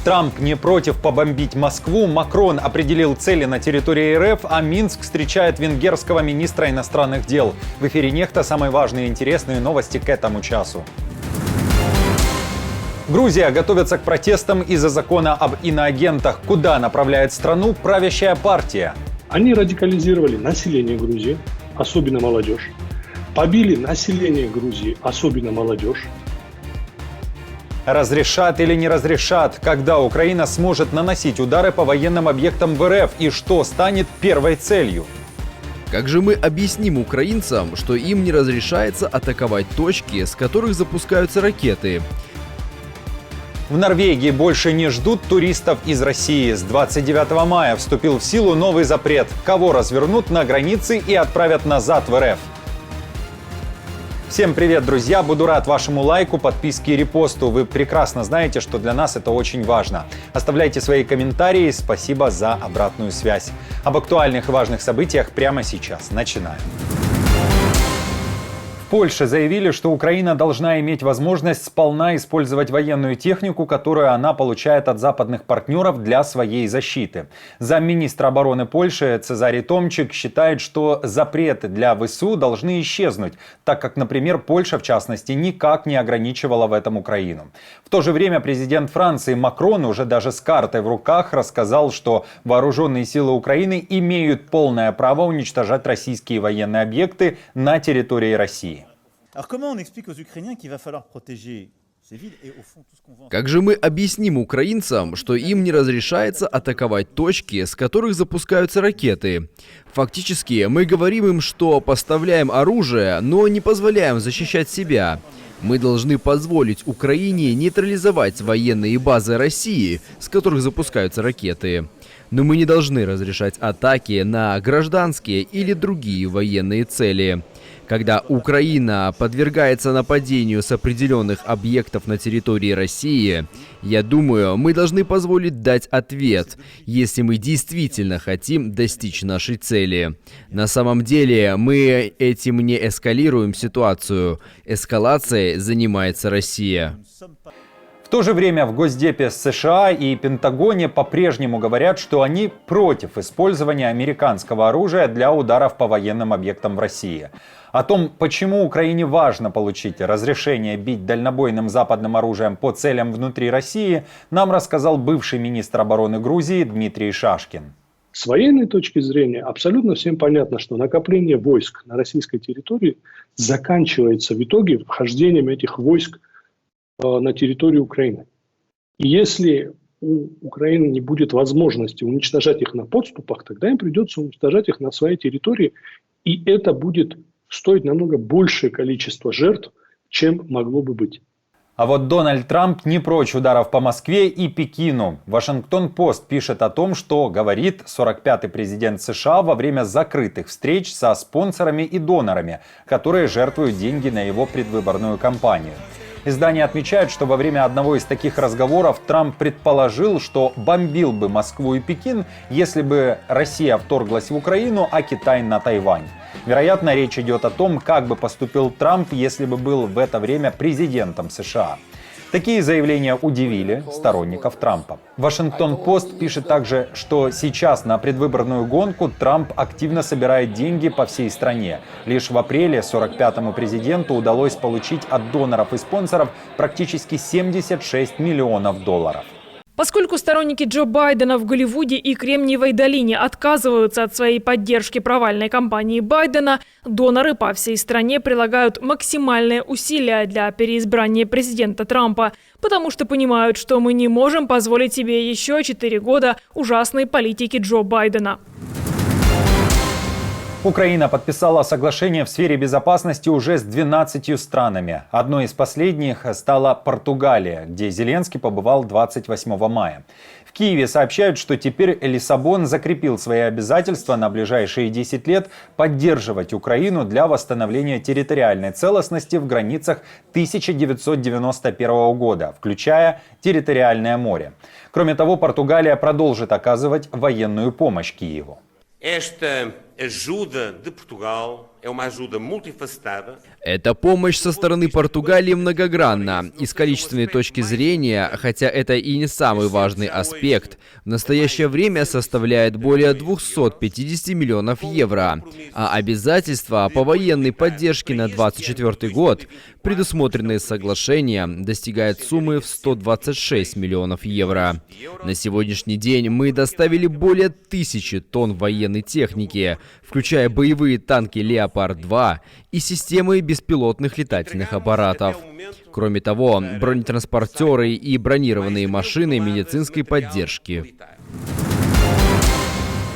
Трамп не против побомбить Москву, Макрон определил цели на территории РФ, а Минск встречает венгерского министра иностранных дел. В эфире «Нехта» самые важные и интересные новости к этому часу. Грузия готовится к протестам из-за закона об иноагентах. Куда направляет страну правящая партия? Они радикализировали население Грузии, особенно молодежь. Побили население Грузии, особенно молодежь. Разрешат или не разрешат? Когда Украина сможет наносить удары по военным объектам в РФ? И что станет первой целью? Как же мы объясним украинцам, что им не разрешается атаковать точки, с которых запускаются ракеты? В Норвегии больше не ждут туристов из России. С 29 мая вступил в силу новый запрет. Кого развернут на границе и отправят назад в РФ? Всем привет, друзья! Буду рад вашему лайку, подписке и репосту. Вы прекрасно знаете, что для нас это очень важно. Оставляйте свои комментарии. Спасибо за обратную связь. Об актуальных и важных событиях прямо сейчас. Начинаем. В Польше заявили, что Украина должна иметь возможность сполна использовать военную технику, которую она получает от западных партнеров для своей защиты. Замминистра обороны Польши Цезарий Томчик считает, что запреты для ВСУ должны исчезнуть, так как, например, Польша, в частности, никак не ограничивала в этом Украину. В то же время президент Франции Макрон уже даже с картой в руках рассказал, что вооруженные силы Украины имеют полное право уничтожать российские военные объекты на территории России. Как же мы объясним украинцам, что им не разрешается атаковать точки, с которых запускаются ракеты? Фактически, мы говорим им, что поставляем оружие, но не позволяем защищать себя. Мы должны позволить Украине нейтрализовать военные базы России, с которых запускаются ракеты. Но мы не должны разрешать атаки на гражданские или другие военные цели. Когда Украина подвергается нападению с определенных объектов на территории России, я думаю, мы должны позволить дать ответ, если мы действительно хотим достичь нашей цели. На самом деле, мы этим не эскалируем ситуацию. Эскалацией занимается Россия. В то же время в Госдепе США и Пентагоне по-прежнему говорят, что они против использования американского оружия для ударов по военным объектам в России. О том, почему Украине важно получить разрешение бить дальнобойным западным оружием по целям внутри России, нам рассказал бывший министр обороны Грузии Дмитрий Шашкин. С военной точки зрения абсолютно всем понятно, что накопление войск на российской территории заканчивается в итоге вхождением этих войск на территорию Украины. И если у Украины не будет возможности уничтожать их на подступах, тогда им придется уничтожать их на своей территории, и это будет стоить намного большее количество жертв, чем могло бы быть. А вот Дональд Трамп не прочь ударов по Москве и Пекину. Вашингтон-Пост пишет о том, что говорит 45-й президент США во время закрытых встреч со спонсорами и донорами, которые жертвуют деньги на его предвыборную кампанию. Издание отмечает, что во время одного из таких разговоров Трамп предположил, что бомбил бы Москву и Пекин, если бы Россия вторглась в Украину, а Китай на Тайвань. Вероятно, речь идет о том, как бы поступил Трамп, если бы был в это время президентом США. Такие заявления удивили сторонников Трампа. Вашингтон-Пост пишет также, что сейчас на предвыборную гонку Трамп активно собирает деньги по всей стране. Лишь в апреле 45-му президенту удалось получить от доноров и спонсоров практически 76 миллионов долларов. Поскольку сторонники Джо Байдена в Голливуде и Кремниевой долине отказываются от своей поддержки провальной кампании Байдена, доноры по всей стране прилагают максимальные усилия для переизбрания президента Трампа, потому что понимают, что мы не можем позволить себе еще 4 года ужасной политики Джо Байдена. Украина подписала соглашение в сфере безопасности уже с 12 странами. Одной из последних стала Португалия, где Зеленский побывал 28 мая. В Киеве сообщают, что теперь Лиссабон закрепил свои обязательства на ближайшие 10 лет поддерживать Украину для восстановления территориальной целостности в границах 1991 года, включая территориальное море. Кроме того, Португалия продолжит оказывать военную помощь Киеву. ajuda de Portugal é uma ajuda multifacetada. Эта помощь со стороны Португалии многогранна. И с количественной точки зрения, хотя это и не самый важный аспект, в настоящее время составляет более 250 миллионов евро. А обязательства по военной поддержке на 2024 год, предусмотренные соглашением, достигают суммы в 126 миллионов евро. На сегодняшний день мы доставили более 1000 тонн военной техники, включая боевые танки «Леопард-2» и системы беспилотных летательных аппаратов. Кроме того, бронетранспортеры и бронированные машины медицинской поддержки.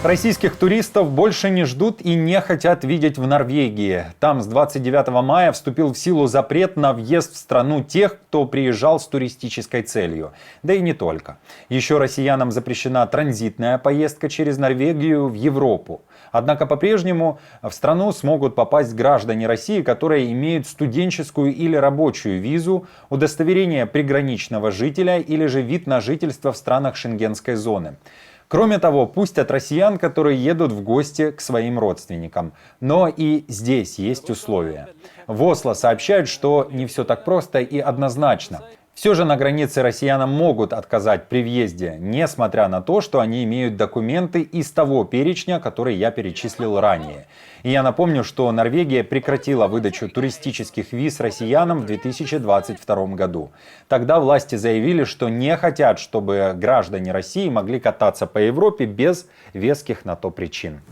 Российских туристов больше не ждут и не хотят видеть в Норвегии. Там с 29 мая вступил в силу запрет на въезд в страну тех, кто приезжал с туристической целью. Да и не только. Еще россиянам запрещена транзитная поездка через Норвегию в Европу. Однако по-прежнему в страну смогут попасть граждане России, которые имеют студенческую или рабочую визу, удостоверение приграничного жителя или же вид на жительство в странах Шенгенской зоны. Кроме того, пустят россиян, которые едут в гости к своим родственникам. Но и здесь есть условия. В Осло сообщают, что не все так просто и однозначно. Все же на границе россиянам могут отказать при въезде, несмотря на то, что они имеют документы из того перечня, который я перечислил ранее. И я напомню, что Норвегия прекратила выдачу туристических виз россиянам в 2022 году. Тогда власти заявили, что не хотят, чтобы граждане России могли кататься по Европе без веских на то причин.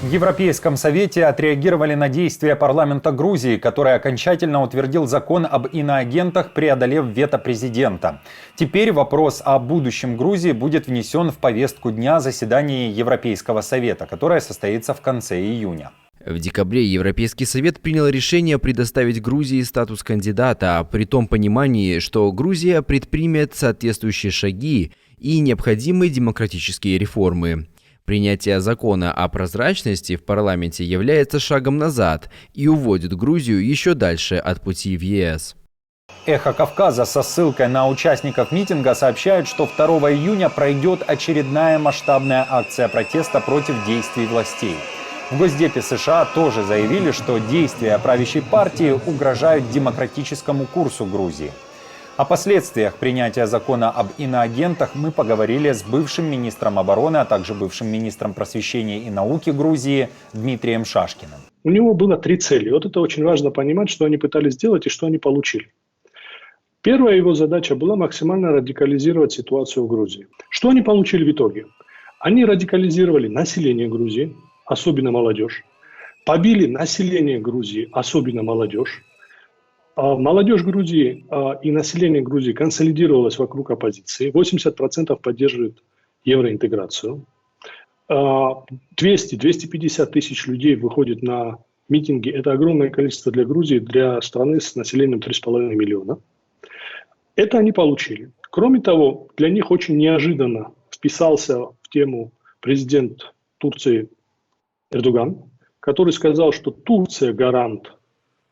В Европейском совете отреагировали на действия парламента Грузии, который окончательно утвердил закон об иноагентах, преодолев вето президента. Теперь вопрос о будущем Грузии будет внесен в повестку дня заседания Европейского совета, которое состоится в конце июня. В декабре Европейский совет принял решение предоставить Грузии статус кандидата, при том понимании, что Грузия предпримет соответствующие шаги и необходимые демократические реформы. Принятие закона о прозрачности в парламенте является шагом назад и уводит Грузию еще дальше от пути в ЕС. «Эхо Кавказа» со ссылкой на участников митинга сообщает, что 2 июня пройдет очередная масштабная акция протеста против действий властей. В Госдепе США тоже заявили, что действия правящей партии угрожают демократическому курсу Грузии. О последствиях принятия закона об иноагентах мы поговорили с бывшим министром обороны, а также бывшим министром просвещения и науки Грузии Дмитрием Шашкиным. У него было 3 цели. Вот это очень важно понимать, что они пытались сделать и что они получили. Первая его задача была максимально радикализировать ситуацию в Грузии. Что они получили в итоге? Они радикализировали население Грузии, особенно молодежь. Побили население Грузии, особенно молодежь. Молодежь Грузии и население Грузии консолидировалось вокруг оппозиции. 80% поддерживают евроинтеграцию. 200-250 тысяч людей выходит на митинги. Это огромное количество для Грузии, для страны с населением 3,5 миллиона. Это они получили. Кроме того, для них очень неожиданно вписался в тему президент Турции Эрдоган, который сказал, что Турция гарант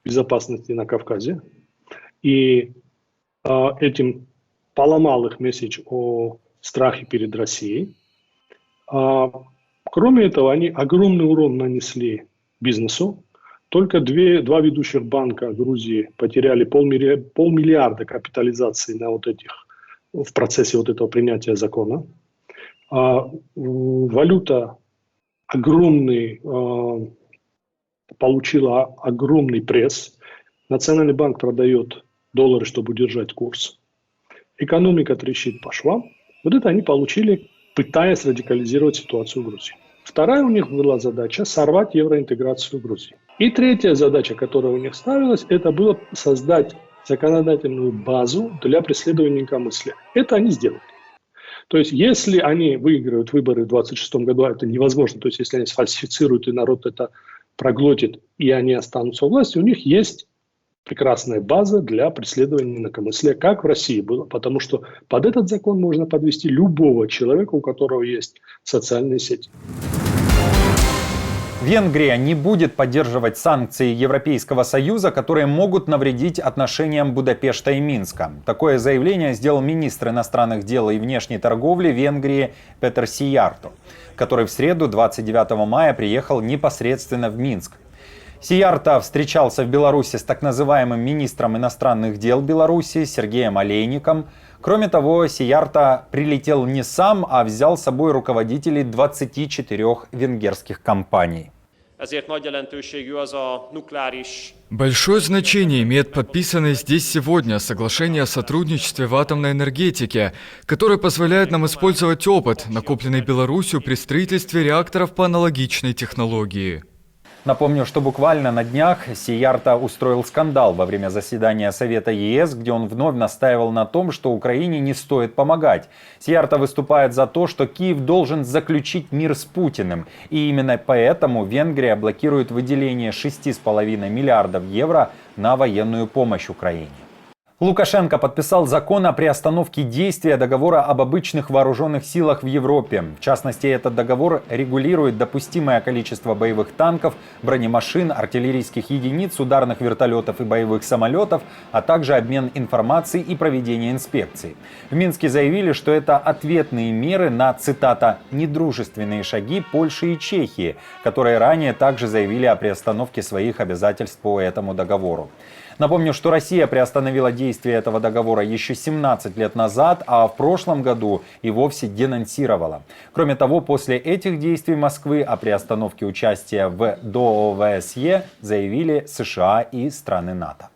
безопасности на Кавказе, и этим поломал их месседж о страхе перед Россией. Кроме этого, они огромный урон нанесли бизнесу. Только два ведущих банка Грузии потеряли полмиллиарда капитализации на в процессе этого принятия закона. Валюта получила огромный пресс. Национальный банк продает доллары, чтобы удержать курс. Экономика трещит по швам. Вот это они получили, пытаясь радикализировать ситуацию в Грузии. Вторая у них была задача – сорвать евроинтеграцию в Грузии. И третья задача, которая у них ставилась, это было создать законодательную базу для преследования инакомыслия. Это они сделали. То есть, если они выиграют выборы в 2026 году, это невозможно. То есть, если они сфальсифицируют, и народ это проглотит, и они останутся у власти, у них есть прекрасная база для преследования инакомыслия, как в России было. Потому что под этот закон можно подвести любого человека, у которого есть социальные сети. Венгрия не будет поддерживать санкции Европейского Союза, которые могут навредить отношениям Будапешта и Минска. Такое заявление сделал министр иностранных дел и внешней торговли Венгрии Петер Сиярто, который в среду 29 мая приехал непосредственно в Минск. Сиярто встречался в Беларуси с так называемым министром иностранных дел Беларуси Сергеем Олейником. Кроме того, Сиярто прилетел не сам, а взял с собой руководителей 24 венгерских компаний. Большое значение имеет подписанное здесь сегодня соглашение о сотрудничестве в атомной энергетике, которое позволяет нам использовать опыт, накопленный Беларусью при строительстве реакторов по аналогичной технологии. Напомню, что буквально на днях Сиярто устроил скандал во время заседания Совета ЕС, где он вновь настаивал на том, что Украине не стоит помогать. Сиярто выступает за то, что Киев должен заключить мир с Путиным. И именно поэтому Венгрия блокирует выделение 6,5 миллиардов евро на военную помощь Украине. Лукашенко подписал закон о приостановке действия договора об обычных вооруженных силах в Европе. В частности, этот договор регулирует допустимое количество боевых танков, бронемашин, артиллерийских единиц, ударных вертолетов и боевых самолетов, а также обмен информацией и проведение инспекций. В Минске заявили, что это ответные меры на, цитата, «недружественные шаги Польши и Чехии», которые ранее также заявили о приостановке своих обязательств по этому договору. Напомню, что Россия приостановила действие этого договора еще 17 лет назад, а в прошлом году и вовсе денонсировала. Кроме того, после этих действий Москвы о приостановке участия в ДООВСЕ заявили США и страны НАТО.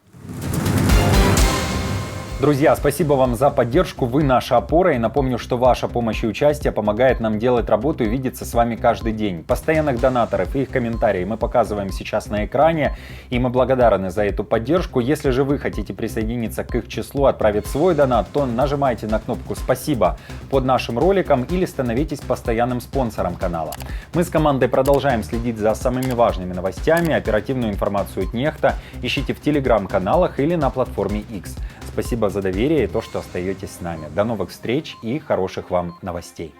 Друзья, спасибо вам за поддержку, вы наша опора, и напомню, что ваша помощь и участие помогает нам делать работу и видеться с вами каждый день. Постоянных донаторов и их комментарии мы показываем сейчас на экране, и мы благодарны за эту поддержку. Если же вы хотите присоединиться к их числу, отправить свой донат, то нажимайте на кнопку «Спасибо» под нашим роликом или становитесь постоянным спонсором канала. Мы с командой продолжаем следить за самыми важными новостями, оперативную информацию от Нехта ищите в телеграм-каналах или на платформе X. Спасибо за доверие и то, что остаетесь с нами. До новых встреч и хороших вам новостей.